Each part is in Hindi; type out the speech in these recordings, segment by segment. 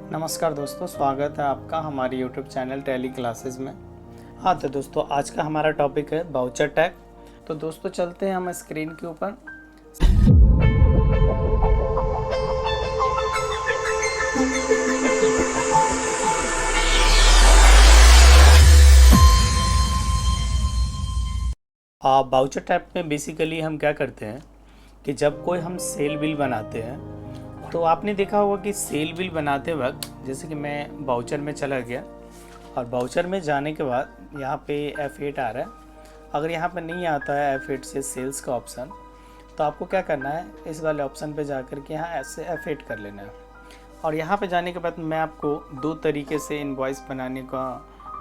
नमस्कार दोस्तों, स्वागत है आपका हमारे YouTube चैनल टैली क्लासेस में। हाँ तो दोस्तों, आज का हमारा टॉपिक है वाउचर टैग। तो दोस्तों चलते हैं हम स्क्रीन के ऊपर। वाउचर टैग में बेसिकली हम क्या करते हैं कि जब कोई हम सेल बिल बनाते हैं तो आपने देखा होगा कि सेल बिल बनाते वक्त जैसे कि मैं वाउचर में चला गया और वाउचर में जाने के बाद यहाँ पे F8 आ रहा है। अगर यहाँ पे नहीं आता है F8 से सेल्स का ऑप्शन, तो आपको क्या करना है, इस वाले ऑप्शन पे जाकर के यहाँ ऐसे F8 कर लेना है। और यहाँ पे जाने के बाद मैं आपको दो तरीके से इनवॉइस बनाने का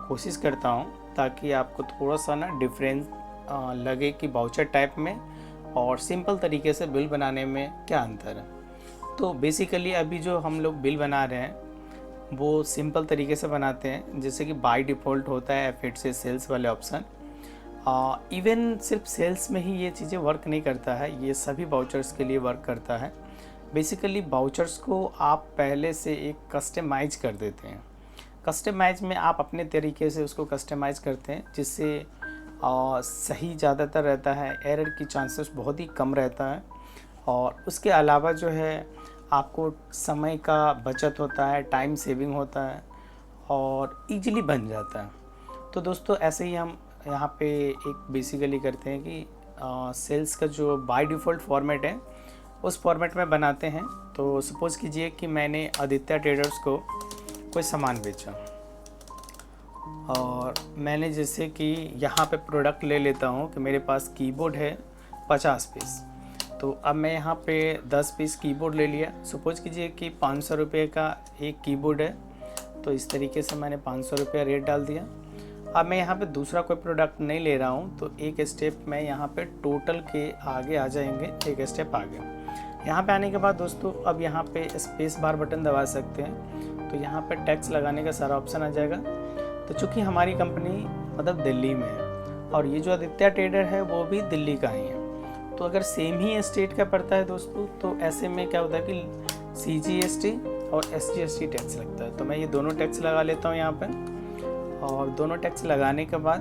कोशिश करता हूँ ताकि आपको थोड़ा सा ना डिफरेंस लगे कि वाउचर टाइप में और सिंपल तरीके से बिल बनाने में क्या अंतर है। तो बेसिकली अभी जो हम लोग बिल बना रहे हैं वो सिंपल तरीके से बनाते हैं, जैसे कि बाय डिफ़ॉल्ट होता है F8 से सेल्स वाले ऑप्शन। इवन सिर्फ सेल्स में ही ये चीज़ें वर्क नहीं करता है, ये सभी वाउचर्स के लिए वर्क करता है। बेसिकली वाउचर्स को आप पहले से एक कस्टमाइज कर देते हैं। कस्टमाइज में आप अपने तरीके से उसको कस्टमाइज करते हैं, जिससे सही ज़्यादातर रहता है, एरर की चांसेस बहुत ही कम रहता है। और उसके अलावा जो है आपको समय का बचत होता है, टाइम सेविंग होता है और इजीली बन जाता है। तो दोस्तों ऐसे ही हम यहाँ पे एक बेसिकली करते हैं कि सेल्स का जो बाय डिफ़ॉल्ट फॉर्मेट है उस फॉर्मेट में बनाते हैं। तो सपोज़ कीजिए कि मैंने आदित्य ट्रेडर्स को कोई सामान बेचा और मैंने जैसे कि यहाँ पे प्रोडक्ट ले लेता हूँ कि मेरे पास कीबोर्ड है 50 पीस। तो अब मैं यहाँ पे 10 पीस कीबोर्ड ले लिया। सपोज़ कीजिए कि 500 रुपये का एक कीबोर्ड है, तो इस तरीके से मैंने 500 रुपये रेट डाल दिया। अब मैं यहाँ पे दूसरा कोई प्रोडक्ट नहीं ले रहा हूँ, तो एक स्टेप मैं यहाँ पे टोटल के आगे आ जाएंगे, एक स्टेप आगे। यहाँ पे आने के बाद दोस्तों अब यहाँ पे स्पेस बार बटन दबा सकते हैं, तो यहाँ पे टैक्स लगाने का सारा ऑप्शन आ जाएगा। तो चूँकि हमारी कंपनी मतलब दिल्ली में है और ये जो आदित्य ट्रेडर है वो भी दिल्ली का ही है, तो अगर सेम ही स्टेट का पड़ता है दोस्तों, तो ऐसे में क्या होता है कि CGST और SGST टैक्स लगता है। तो मैं ये दोनों टैक्स लगा लेता हूँ यहाँ पे, और दोनों टैक्स लगाने के बाद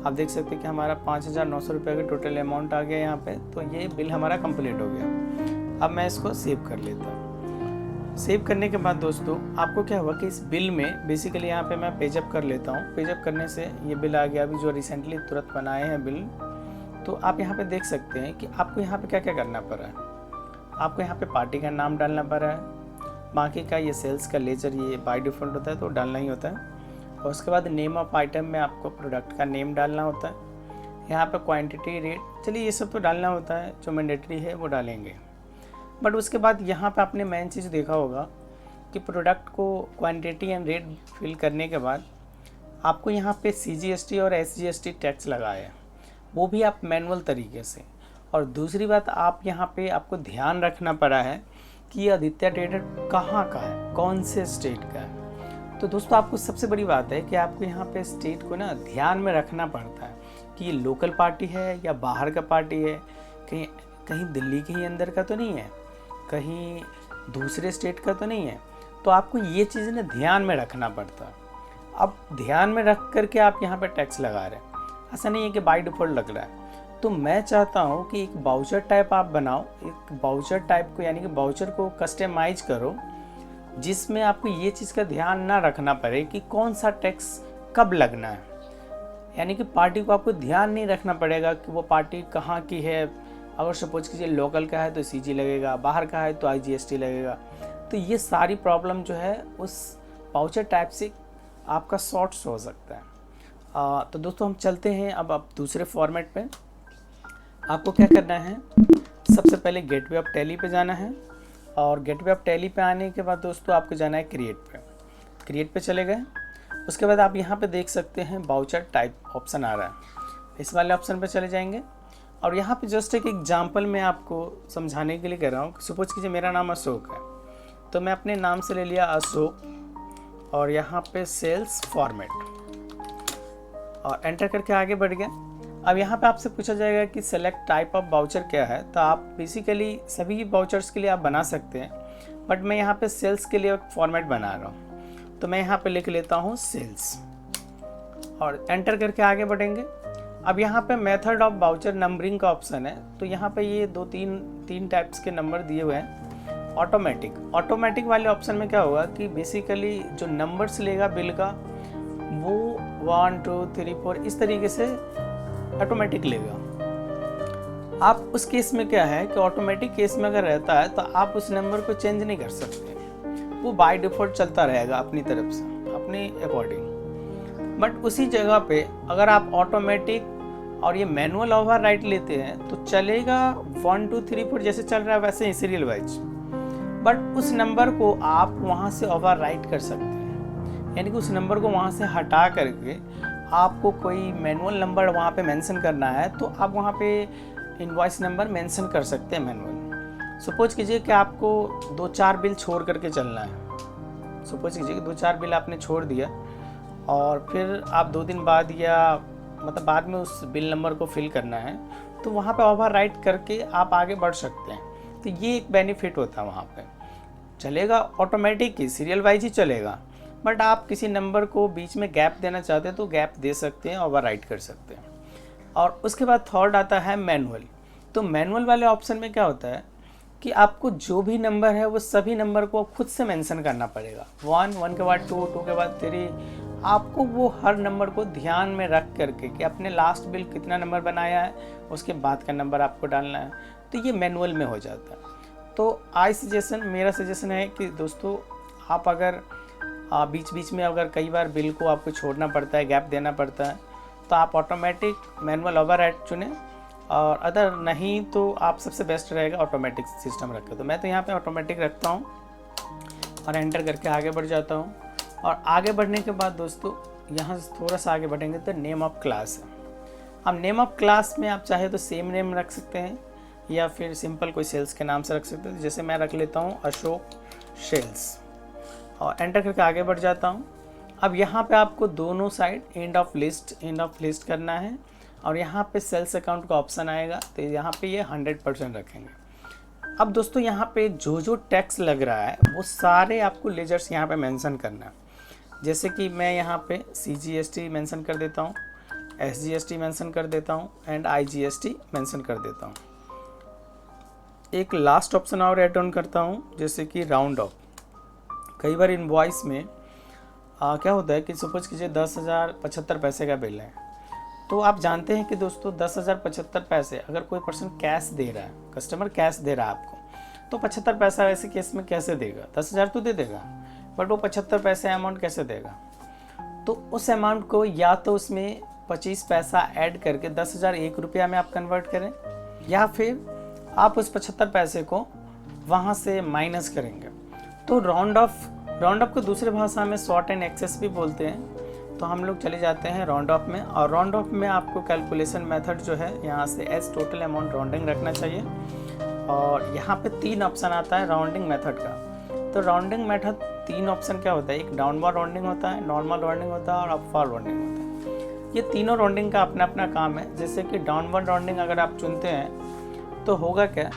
आप देख सकते हैं कि हमारा 5,900 रुपये का टोटल अमाउंट आ गया यहाँ पे। तो ये बिल हमारा कंप्लीट हो गया। अब मैं इसको सेव कर लेता हूँ। सेव करने के बाद दोस्तों आपको क्या हुआ कि इस बिल में बेसिकली यहाँ पे मैं पेजअप कर लेता हूँ। पेजअप करने से ये बिल आ गया, अभी जो रिसेंटली तुरंत बनाए हैं बिल। तो आप यहाँ पे देख सकते हैं कि आपको यहाँ पे क्या क्या करना पड़ रहा है। आपको यहाँ पे पार्टी का नाम डालना पड़ रहा है, बाकी का ये सेल्स का लेजर ये बाय डिफ़ॉल्ट होता है तो डालना ही होता है। और उसके बाद नेम ऑफ आइटम में आपको प्रोडक्ट का नेम डालना होता है। यहाँ पे क्वांटिटी, रेट, चलिए ये सब तो डालना होता है, जो मैंडेटरी है वो डालेंगे। बट उसके बाद यहाँ पे आपने मेन चीज़ देखा होगा कि प्रोडक्ट को क्वांटिटी एंड रेट फिल करने के बाद आपको यहाँ पे CGST और SGST टैक्स लगाया है, वो भी आप मैनुअल तरीके से। और दूसरी बात आप यहाँ पे आपको ध्यान रखना पड़ा है कि ये आदित्य ट्रेडर कहाँ का है, कौन से स्टेट का है। तो दोस्तों आपको सबसे बड़ी बात है कि आपको यहाँ पे स्टेट को ना ध्यान में रखना पड़ता है कि ये लोकल पार्टी है या बाहर का पार्टी है, कहीं कहीं दिल्ली के ही अंदर का तो नहीं है, कहीं दूसरे स्टेट का तो नहीं है। तो आपको ये चीज़ ना ध्यान में रखना पड़ता है। अब ध्यान में रख करके आप यहाँ पे टैक्स लगा रहे हैं, ऐसा नहीं है कि बाय डिफ़ॉल्ट लग रहा है। तो मैं चाहता हूँ कि एक वाउचर टाइप आप बनाओ, एक वाउचर टाइप को यानी कि वाउचर को कस्टमाइज करो, जिसमें आपको ये चीज़ का ध्यान ना रखना पड़े कि कौन सा टैक्स कब लगना है। यानी कि पार्टी को आपको ध्यान नहीं रखना पड़ेगा कि वो पार्टी कहाँ की है। अगर सपोज कीजिए लोकल का है तो CG लगेगा, बाहर का है तो IGST लगेगा। तो ये सारी प्रॉब्लम जो है उस वाउचर टाइप से आपका सॉर्ट्स हो सकता है। तो दोस्तों हम चलते हैं अब दूसरे फॉर्मेट पे। आपको क्या करना है, सबसे पहले गेटवे ऑफ टैली पे जाना है, और गेटवे ऑफ टैली पे आने के बाद दोस्तों आपको जाना है क्रिएट पे चले गए। उसके बाद आप यहाँ पे देख सकते हैं वाउचर टाइप ऑप्शन आ रहा है, इस वाले ऑप्शन पे चले जाएंगे। और यहाँ पे जस्ट एक एग्जांपल मैं आपको समझाने के लिए कह रहा हूँ। सपोज कीजिए मेरा नाम अशोक है, तो मैं अपने नाम से ले लिया अशोक और यहाँ पे सेल्स फॉर्मेट और एंटर करके आगे बढ़ गया। अब यहाँ पे आपसे पूछा जाएगा कि सेलेक्ट टाइप ऑफ वाउचर क्या है, तो आप बेसिकली सभी वाउचर्स के लिए आप बना सकते हैं। बट मैं यहाँ पे सेल्स के लिए एक फॉर्मेट बना रहा हूँ, तो मैं यहाँ पे लिख लेता हूँ सेल्स और एंटर करके आगे बढ़ेंगे। अब यहाँ पे मेथड ऑफ वाउचर नंबरिंग का ऑप्शन है, तो यहाँ पे ये तीन टाइप्स के नंबर दिए हुए हैं। ऑटोमेटिक वाले ऑप्शन में क्या होगा कि बेसिकली जो नंबर्स लेगा बिल का वो 1 2 3 4 इस तरीके से ऑटोमेटिक लेगा। आप उस केस में क्या है कि ऑटोमेटिक केस में अगर रहता है तो आप उस नंबर को चेंज नहीं कर सकते, वो बाय डिफ़ॉल्ट चलता रहेगा अपनी तरफ से अपनी अकॉर्डिंग। बट उसी जगह पे अगर आप ऑटोमेटिक और ये मैनुअल ओवरराइट लेते हैं तो चलेगा 1 2 3 4 जैसे चल रहा है वैसे ही सीरियल वाइज, बट उस नंबर को आप वहाँ से ओवरराइट कर सकते हैं, यानी कि उस नंबर को वहाँ से हटा करके आपको कोई मैनुअल नंबर वहाँ पे मेंशन करना है तो आप वहाँ पे इनवॉइस नंबर मेंशन कर सकते हैं मैनुअल। सपोज कीजिए कि आपको 2-4 बिल छोड़ करके चलना है, सपोज कीजिए कि 2-4 बिल आपने छोड़ दिया और फिर आप 2 दिन बाद या मतलब बाद में उस बिल नंबर को फिल करना है, तो वहाँ पे ओवरराइट करके आप आगे बढ़ सकते हैं। तो ये एक बेनिफिट होता है, वहाँ पे चलेगा ऑटोमेटिक ही सीरियल वाइज ही चलेगा, बट आप किसी नंबर को बीच में गैप देना चाहते हैं तो गैप दे सकते हैं, ओवरराइट कर सकते हैं। और उसके बाद थर्ड आता है मैनुअल। तो मैनुअल वाले ऑप्शन में क्या होता है कि आपको जो भी नंबर है वो सभी नंबर को खुद से मेंशन करना पड़ेगा, 1 के बाद 2 के बाद 3, आपको वो हर नंबर को ध्यान में रख करके कि अपने लास्ट बिल कितना नंबर बनाया है उसके बाद का नंबर आपको डालना है, तो ये मैनुअल में हो जाता है। तो मेरा सजेशन है कि दोस्तों आप अगर बीच बीच में अगर कई बार बिल को आपको छोड़ना पड़ता है, गैप देना पड़ता है, तो आप ऑटोमेटिक मैनुअल ओवरराइड चुनें, और अदर नहीं तो आप सबसे बेस्ट रहेगा ऑटोमेटिक सिस्टम रखें। तो मैं तो यहाँ पे ऑटोमेटिक रखता हूँ और एंटर करके आगे बढ़ जाता हूँ। और आगे बढ़ने के बाद दोस्तों यहाँ से थोड़ा सा आगे बढ़ेंगे तो नेम ऑफ क्लास है। अब नेम ऑफ क्लास में आप चाहे तो सेम नेम रख सकते हैं या फिर सिंपल कोई सेल्स के नाम से रख सकते हैं, जैसे मैं रख लेता हूँ अशोक सेल्स और एंटर करके आगे बढ़ जाता हूँ। अब यहाँ पे आपको दोनों साइड एंड ऑफ लिस्ट करना है और यहाँ पे सेल्स अकाउंट का ऑप्शन आएगा, तो यहाँ पे ये 100% रखेंगे। अब दोस्तों यहाँ पे जो टैक्स लग रहा है वो सारे आपको लेजर्स यहाँ पे मेंशन करना है, जैसे कि मैं यहाँ पे CGST मेंशन कर देता हूँ, SGST मेंशन कर देता हूँ एंड IGST मेंशन कर देता हूँ। एक लास्ट ऑप्शन और ऐड ऑन करता हूँ, जैसे कि राउंड ऑफ। कई बार इनवॉइस में क्या होता है कि सपोज कीजिए 10,075 पैसे का बिल है, तो आप जानते हैं कि दोस्तों 10,075 पैसे अगर कोई पर्सन कैश दे रहा है, कस्टमर कैश दे रहा है आपको, तो 75 पैसा ऐसे केस में कैसे देगा? 10,000 तो दे देगा, बट वो 75 पैसे अमाउंट कैसे देगा? तो उस अमाउंट को या तो उसमें 25 पैसा ऐड करके 10,001 रुपया में आप कन्वर्ट करें, या फिर आप उस 75 पैसे को वहाँ से माइनस करेंगे। तो राउंड ऑफ को दूसरे भाषा में शॉर्ट एंड एक्सेस भी बोलते हैं। तो हम लोग चले जाते हैं राउंड ऑफ में, और राउंड ऑफ में आपको कैलकुलेशन मेथड जो है यहाँ से एज टोटल अमाउंट राउंडिंग रखना चाहिए। और यहाँ पे 3 ऑप्शन आता है राउंडिंग मेथड का। तो राउंडिंग मेथड 3 ऑप्शन क्या होता है, एक डाउनवर्ड राउंडिंग होता है, नॉर्मल राउंडिंग होता है और अपवर्ड राउंडिंग होता है। ये तीनों राउंडिंग का अपना अपना काम है। जैसे कि डाउनवर्ड राउंडिंग अगर आप चुनते हैं तो होगा क्या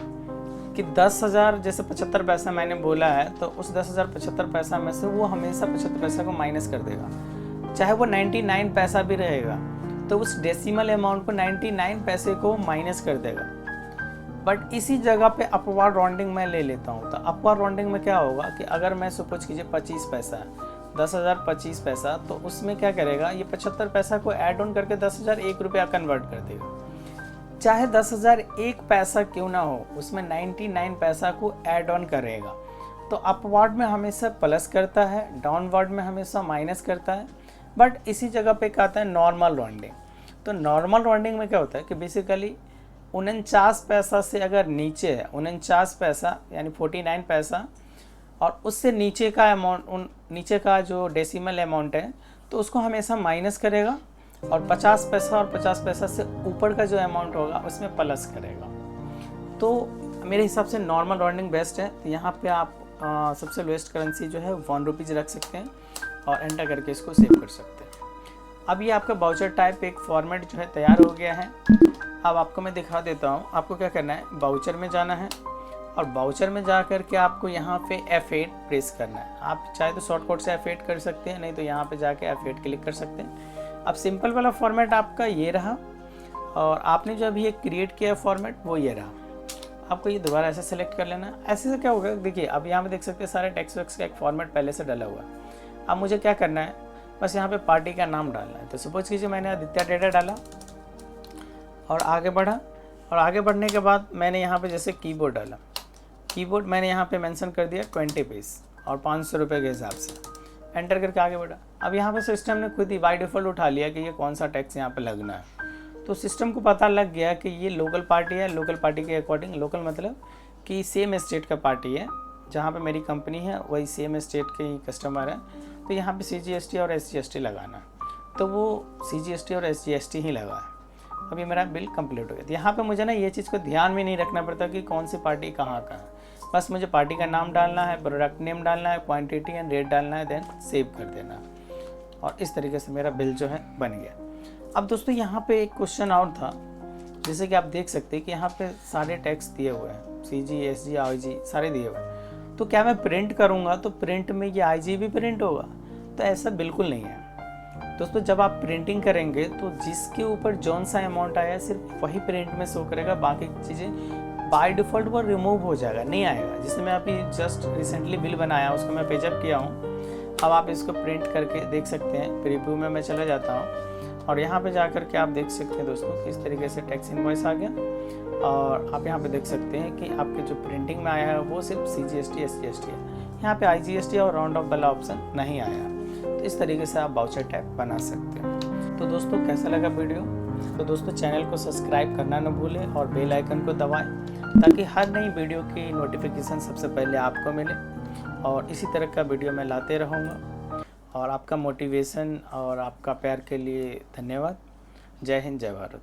कि 10,000 जैसे 75 पैसा मैंने बोला है, तो उस 10,075 पैसा में से वो हमेशा 75 पैसा को माइनस कर देगा, चाहे वो 99 पैसा भी रहेगा तो उस डेसिमल अमाउंट को 99 पैसे को माइनस कर देगा। बट इसी जगह पे अपवर्ड राउंडिंग मैं ले लेता हूँ। तो अपवर्ड राउंडिंग में क्या होगा कि अगर मैं सपोज कीजिए 25 पैसा है, 10,025 पैसा, तो उसमें क्या करेगा, ये 75 पैसा को ऐड ऑन करके 10,001 रुपया कन्वर्ट कर देगा। चाहे 10,001 पैसा क्यों ना हो, उसमें 99 पैसा को ऐड ऑन करेगा। तो अपवर्ड में हमेशा प्लस करता है, डाउनवर्ड में हमेशा माइनस करता है। बट इसी जगह पे क्या आता है नॉर्मल राउंडिंग। तो नॉर्मल राउंडिंग में क्या होता है कि बेसिकली 49 पैसा से अगर नीचे है, 49 पैसा यानी 49 पैसा, और उससे नीचे का अमाउंट, नीचे का जो डेसिमल अमाउंट है तो उसको हमेशा माइनस करेगा, और 50 पैसा और 50 पैसा से ऊपर का जो अमाउंट होगा उसमें प्लस करेगा। तो मेरे हिसाब से नॉर्मल राउंडिंग बेस्ट है। तो यहाँ पे आप सबसे लोएस्ट करेंसी जो है 1 रुपीज़ रख सकते हैं और एंटर करके इसको सेव कर सकते हैं। अब ये आपका बाउचर टाइप एक फॉर्मेट जो है तैयार हो गया है। अब आपको मैं दिखा देता हूँ। आपको क्या करना है, बाउचर में जाना है और बाउचर में जा कर के आपको यहाँ पे F8 प्रेस करना है। आप चाहे तो शॉर्टकट से F8 कर सकते हैं, नहीं तो यहाँ पे जाके F8 क्लिक कर सकते हैं। अब सिंपल वाला फॉर्मेट आपका ये रहा और आपने जो अभी एक क्रिएट किया फॉर्मेट वो ये रहा। आपको ये दोबारा ऐसे सेलेक्ट कर लेना है। ऐसे से क्या होगा, देखिए अब यहाँ पे देख सकते हैं सारे टेक्स्ट वैक्स का एक फॉर्मेट पहले से डला हुआ है। अब मुझे क्या करना है, बस यहाँ पे पार्टी का नाम डालना है। तो सपोज कीजिए मैंने आदित्य ट्रेडर डाला और आगे बढ़ा, और आगे बढ़ने के बाद मैंने यहाँ पे जैसे कीबोर्ड डाला, कीबोर्ड मैंने यहाँ पे मेंशन कर दिया 20 पीस और 500 रुपये के हिसाब से, एंटर करके आगे बढ़ा। अब यहाँ पे सिस्टम ने खुद ही बाय डिफ़ॉल्ट उठा लिया कि ये कौन सा टैक्स यहाँ पे लगना है। तो सिस्टम को पता लग गया कि ये लोकल पार्टी है। लोकल पार्टी के अकॉर्डिंग, लोकल मतलब कि सेम स्टेट का पार्टी है, जहाँ पे मेरी कंपनी है वही सेम स्टेट के ही कस्टमर है। तो यहाँ पे CGST और SGST लगाना, तो वो CGST और SGST ही लगा है। अभी मेरा बिल कंप्लीट हो गया। यहाँ पे मुझे ना ये चीज़ को ध्यान में नहीं रखना पड़ता कि कौन सी पार्टी कहाँ का है। बस मुझे पार्टी का नाम डालना है, प्रोडक्ट नेम डालना है, क्वांटिटी एंड रेट डालना है, देन सेव कर देना, और इस तरीके से मेरा बिल जो है बन गया। अब दोस्तों यहाँ पे एक क्वेश्चन और था, जैसे कि आप देख सकते हैं कि यहाँ पे सारे टैक्स दिए हुए हैं, CG, SG, IG सारे दिए हुए हैं। तो क्या मैं प्रिंट करूँगा तो प्रिंट में ये IG भी प्रिंट होगा? तो ऐसा बिल्कुल नहीं है दोस्तों। जब आप प्रिंटिंग करेंगे तो जिसके ऊपर जौन सा अमाउंट आया सिर्फ वही प्रिंट में शो करेगा, बाकी चीज़ें बाय डिफ़ॉल्ट वो रिमूव हो जाएगा, नहीं आएगा। जिससे मैं अभी जस्ट रिसेंटली बिल बनाया, उसको मैं पेजअप किया हूँ। अब आप इसको प्रिंट करके देख सकते हैं। प्रीव्यू में मैं चला जाता हूँ और यहाँ पे जाकर के आप देख सकते हैं दोस्तों कि इस तरीके से टैक्स इनवॉइस आ गया। और आप यहाँ पे देख सकते हैं कि आपके जो प्रिंटिंग में आया है वो सिर्फ CGST SGST है, यहाँ पे IGST और राउंड ऑफ वाला ऑप्शन नहीं आया। तो इस तरीके से आप बाउचर टैग बना सकते हैं। तो दोस्तों कैसा लगा वीडियो? तो दोस्तों चैनल को सब्सक्राइब करना न भूलें और बेल आइकन को दबाएं, ताकि हर नई वीडियो की नोटिफिकेशन सबसे पहले आपको मिले। और इसी तरह का वीडियो मैं लाते रहूँगा। और आपका मोटिवेशन और आपका प्यार के लिए धन्यवाद। जय हिंद, जय भारत।